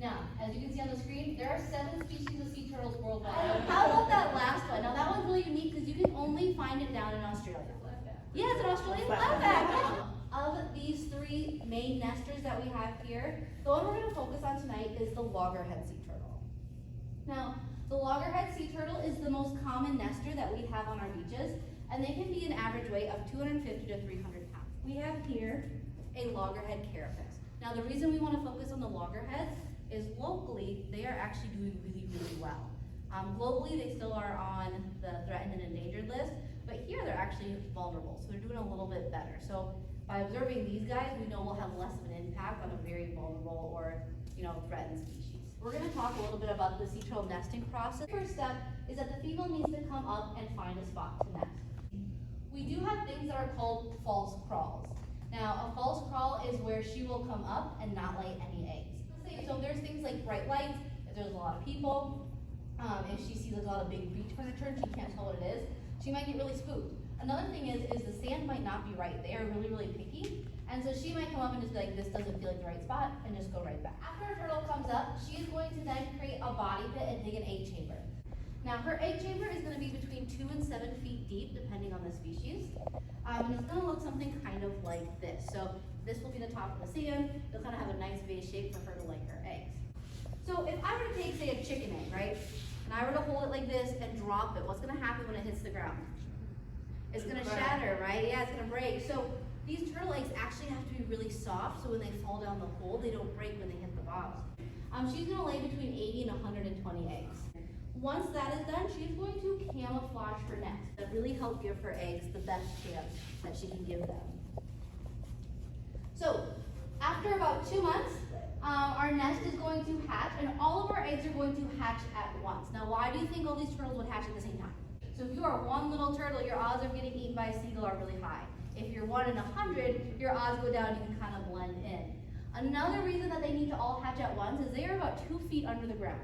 Now, as you can see on the screen, there are 7 species of sea turtles worldwide. How about that last one? Now that one's really unique because you can only find it down in Australia. Yeah, it's an Australian flatback. Of these 3 main nesters that we have here, the one we're going to focus on tonight is the loggerhead sea turtle. Now, the loggerhead sea turtle is the most common nester that we have on our beaches, and they can be an average weight of 250 to 300 pounds. We have here a loggerhead carapace. Now, the reason we want to focus on the loggerheads is locally, they are actually doing really, really well. Globally, they still are on the threatened and endangered list, but here they're actually vulnerable, so they're doing a little bit better. So by observing these guys, we know we'll have less of an impact on a very vulnerable or threatened species. We're going to talk a little bit about the sea turtle nesting process. The first step is that the female needs to come up and find a spot to nest. We do have things that are called false crawls. Now, a false crawl is where she will come up and not lay any eggs. So there's things like bright lights, if there's a lot of people, if she sees a lot of big beach furniture and she can't tell what it is, she might get really spooked. Another thing is the sand might not be right. They are really, really picky. And so she might come up and just be like, this doesn't feel like the right spot, and just go right back. After a turtle comes up, she is going to then create a body pit and dig an egg chamber. Now, her egg chamber is going to be between 2 and 7 feet deep, depending on the species. And it's going to look something kind of like this. So this will be the top of the sand. It'll kind of have a nice V shape for her to lay her eggs. So if I were to take, say, a chicken egg, right? And I were to hold it like this and drop it, what's going to happen when it hits the ground? It's going to shatter, right? Yeah, it's going to break. So these turtle eggs actually have to be really soft, so when they fall down the hole, they don't break when they hit the bottom. She's going to lay between 80 and 120 eggs. Once that is done, she's going to camouflage her nest. That really help give her eggs the best chance that she can give them. So after about 2 months, our nest is going to hatch, and all of our eggs are going to hatch at once. Now, why do you think all these turtles would hatch at the same time? So if you are one little turtle, your odds of getting eaten by a seagull are really high. If you're 1 in 100, your odds go down, you can kind of blend in. Another reason that they need to all hatch at once is they are about 2 feet under the ground.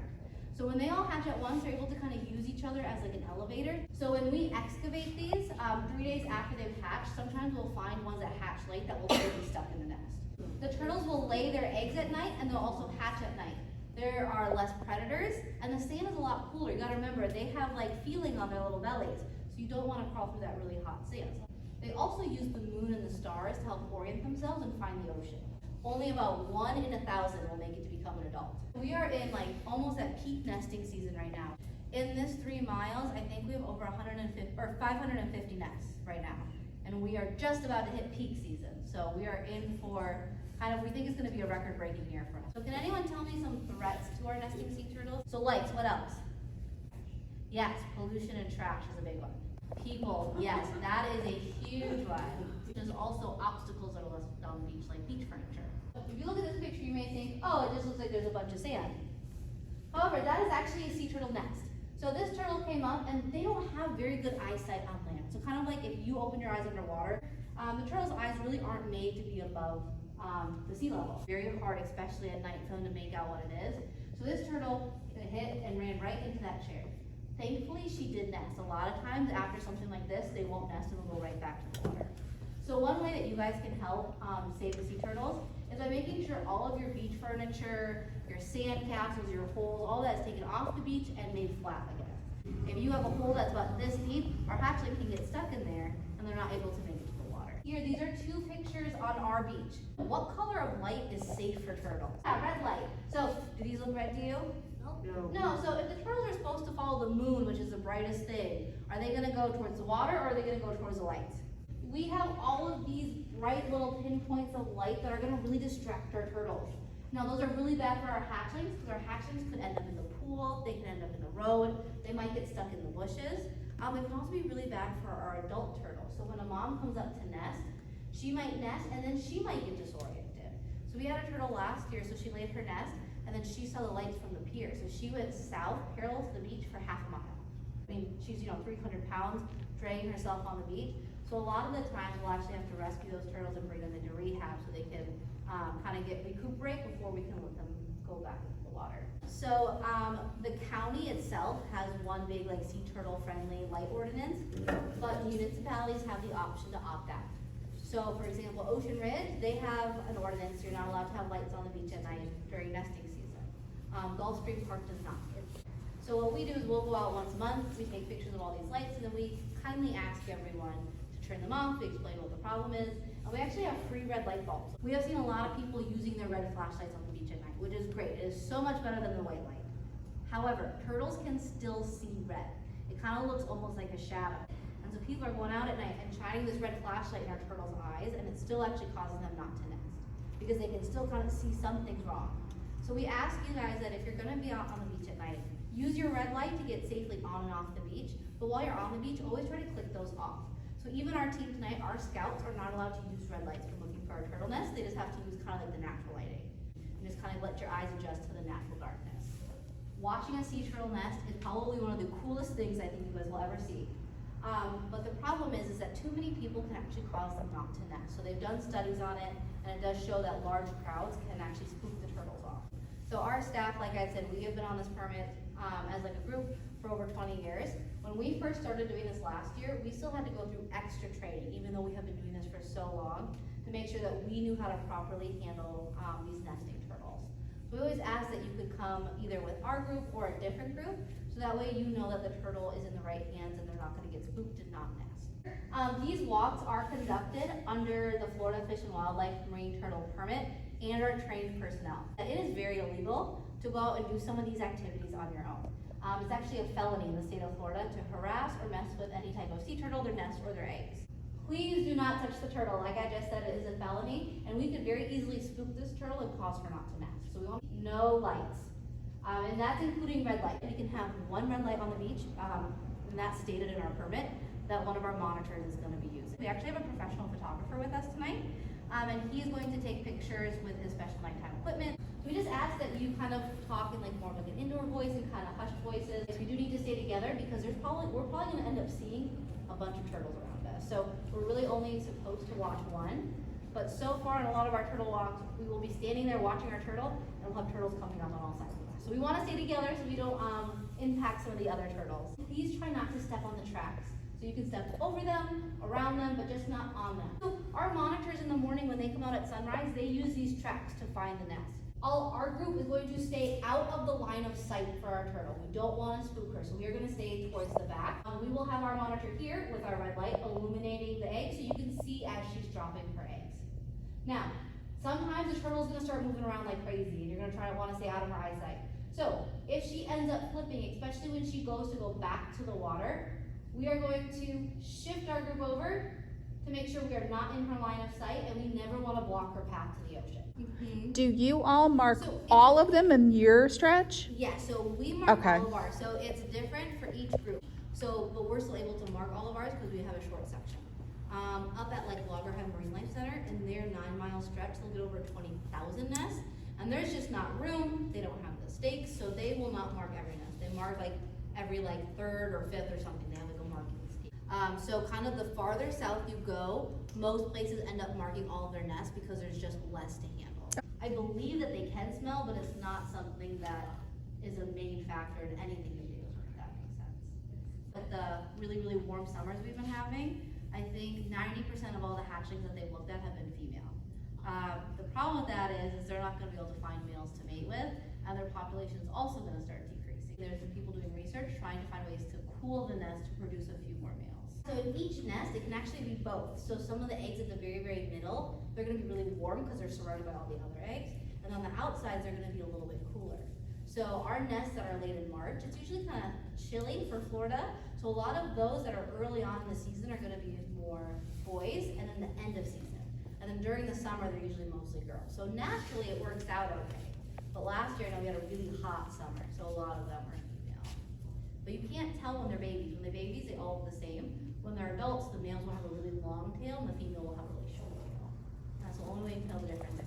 So when they all hatch at once, they're able to kind of use each other as like an elevator. So when we excavate these, 3 days after they've hatched, sometimes we'll find ones that hatch late that will still be stuck in the nest. The turtles will lay their eggs at night, and they'll also hatch at night. There are less predators, and the sand is a lot cooler. You gotta remember, they have like feeling on their little bellies, so you don't wanna crawl through that really hot sand. They also use the moon and the stars to help orient themselves and find the ocean. Only about 1 in 1,000 will make it to become an adult. We are in like almost at peak nesting season right now. In this 3 miles, I think we have over 550 nests right now. And we are just about to hit peak season. So we are in for we think it's gonna be a record-breaking year for us. So can anyone tell me some threats to our nesting sea turtles? So lights, what else? Yes, pollution and trash is a big one. People, yes, that is a huge one. There's also obstacles that are listed on the beach, like beach furniture. If you look at this picture, you may think, oh, it just looks like there's a bunch of sand. However, that is actually a sea turtle nest. So this turtle came up, and they don't have very good eyesight on land. So kind of like if you open your eyes underwater, the turtle's eyes really aren't made to be above the sea level. Very hard, especially at night, for them to make out what it is. So this turtle hit and ran right into that chair. Thankfully, she did nest. A lot of times after something like this, they won't nest and will go right back to the water. So one way that you guys can help save the sea turtles is by making sure all of your beach furniture, your sand castles, your holes, all that is taken off the beach and made flat again. If you have a hole that's about this deep, our hatchling can get stuck in there and they're not able to make it to the water. Here, these are 2 pictures on our beach. What color of light is safe for turtles? Red light. So, do these look red to you? No, so if the turtles are supposed to follow the moon, which is the brightest thing, are they gonna go towards the water or are they gonna go towards the lights? We have all of these bright little pinpoints of light that are gonna really distract our turtles. Now those are really bad for our hatchlings because our hatchlings could end up in the pool, they could end up in the road, they might get stuck in the bushes. It can also be really bad for our adult turtles. So when a mom comes up to nest, she might nest and then she might get disoriented. So we had a turtle last year, so she laid her nest and then she saw the lights from the pier. So she went south, parallel to the beach for half a mile. I mean, she's 300 pounds, dragging herself on the beach. So a lot of the times we'll actually have to rescue those turtles and bring them into rehab so they can kind of recuperate before we can let them go back into the water. So the county itself has one big sea turtle friendly light ordinance, but municipalities have the option to opt out. So for example, Ocean Ridge, they have an ordinance, you're not allowed to have lights on the beach at night during nesting season. Gulfstream Park does not. So what we do is we'll go out once a month, we take pictures of all these lights, and then we kindly ask everyone to turn them off, we explain what the problem is, and we actually have free red light bulbs. We have seen a lot of people using their red flashlights on the beach at night, which is great. It is so much better than the white light. However, turtles can still see red. It kind of looks almost like a shadow. And so people are going out at night and shining this red flashlight in our turtles' eyes, and it still actually causes them not to nest, because they can still kind of see something's wrong. So we ask you guys that if you're gonna be out on the beach at night, use your red light to get safely on and off the beach, but while you're on the beach, always try to click those off. So even our team tonight, our scouts are not allowed to use red lights when looking for our turtle nest. They just have to use kind of like the natural lighting. And just kind of let your eyes adjust to the natural darkness. Watching a sea turtle nest is probably one of the coolest things I think you guys will ever see. But the problem is that too many people can actually cause them not to nest. So they've done studies on it, and it does show that large crowds can actually spook the turtles off. So our staff, like I said, we have been on this permit as like a group for over 20 years. When we first started doing this last year, we still had to go through extra training, even though we have been doing this for so long, to make sure that we knew how to properly handle these nesting turtles. So we always ask that you could come either with our group or a different group, so that way you know that the turtle is in the right hands and they're not gonna get spooked and not nest. These walks are conducted under the Florida Fish and Wildlife Marine Turtle Permit and our trained personnel. It is very illegal to go out and do some of these activities on your own. It's actually a felony in the state of Florida to harass or mess with any type of sea turtle, their nest, or their eggs. Please do not touch the turtle. Like I just said, it is a felony, and we could very easily spook this turtle and cause her not to nest. So we want no lights, and that's including red light. We can have one red light on the beach, and that's stated in our permit that one of our monitors is going to be using. We actually have a professional photographer with us tonight, and he's going to take pictures with his special nighttime equipment. We just ask that you kind of talk in like more of like an indoor voice and kind of hushed voices. We do need to stay together because we're probably going to end up seeing a bunch of turtles around us. So we're really only supposed to watch one. But so far in a lot of our turtle walks, we will be standing there watching our turtle, and we'll have turtles coming up on all sides of us. So we want to stay together so we don't impact some of the other turtles. Please try not to step on the tracks. So you can step over them, around them, but just not on them. So our monitors in the morning when they come out at sunrise, they use these tracks to find the nest. Our group is going to stay out of the line of sight for our turtle. We don't want to spook her, so we are going to stay towards the back. We will have our monitor here with our red light illuminating the egg so you can see as she's dropping her eggs. Now, sometimes the turtle is going to start moving around like crazy, and you're going to want to stay out of her eyesight. So if she ends up flipping, especially when she goes to go back to the water, we are going to shift our group over to make sure we are not in her line of sight, and we never want to block her path to the ocean. Do you all mark all of them in your stretch? Yeah, so we mark all of ours. So it's different for each group. So, but we're still able to mark all of ours because we have a short section. Up at like Loggerhead Marine Life Center, in their 9-mile stretch, they'll get over 20,000 nests, and there's just not room. They don't have the stakes, so they will not mark every nest. They mark like every like 3rd or 5th or something. They have like a marking scheme. So kind of the farther south you go, most places end up marking all of their nests because there's just less to handle. I believe that they can smell, but it's not something that is a main factor in anything they do, if that makes sense. But the really, really warm summers we've been having, I think 90% of all the hatchlings that they've looked at have been female. The problem with that is they're not going to be able to find males to mate with, and their population is also going to start decreasing. There's been people doing research trying to find ways to cool the nest to produce a few more males. So in each nest, it can actually be both. So some of the eggs at the very, very middle, they're going to be really warm because they're surrounded by all the other eggs. And on the outsides, they're going to be a little bit cooler. So our nests that are late in March, it's usually kind of chilly for Florida. So a lot of those that are early on in the season are going to be more boys, and then the end of season. And then during the summer, they're usually mostly girls. So naturally, it works out okay. But last year, we had a really hot summer, so a lot of them were female. But you can't tell when they're babies. When they're babies, they all look the same. When they're adults, the males will have a really long tail, and the female will have a really short tail. That's the only way you can tell the difference.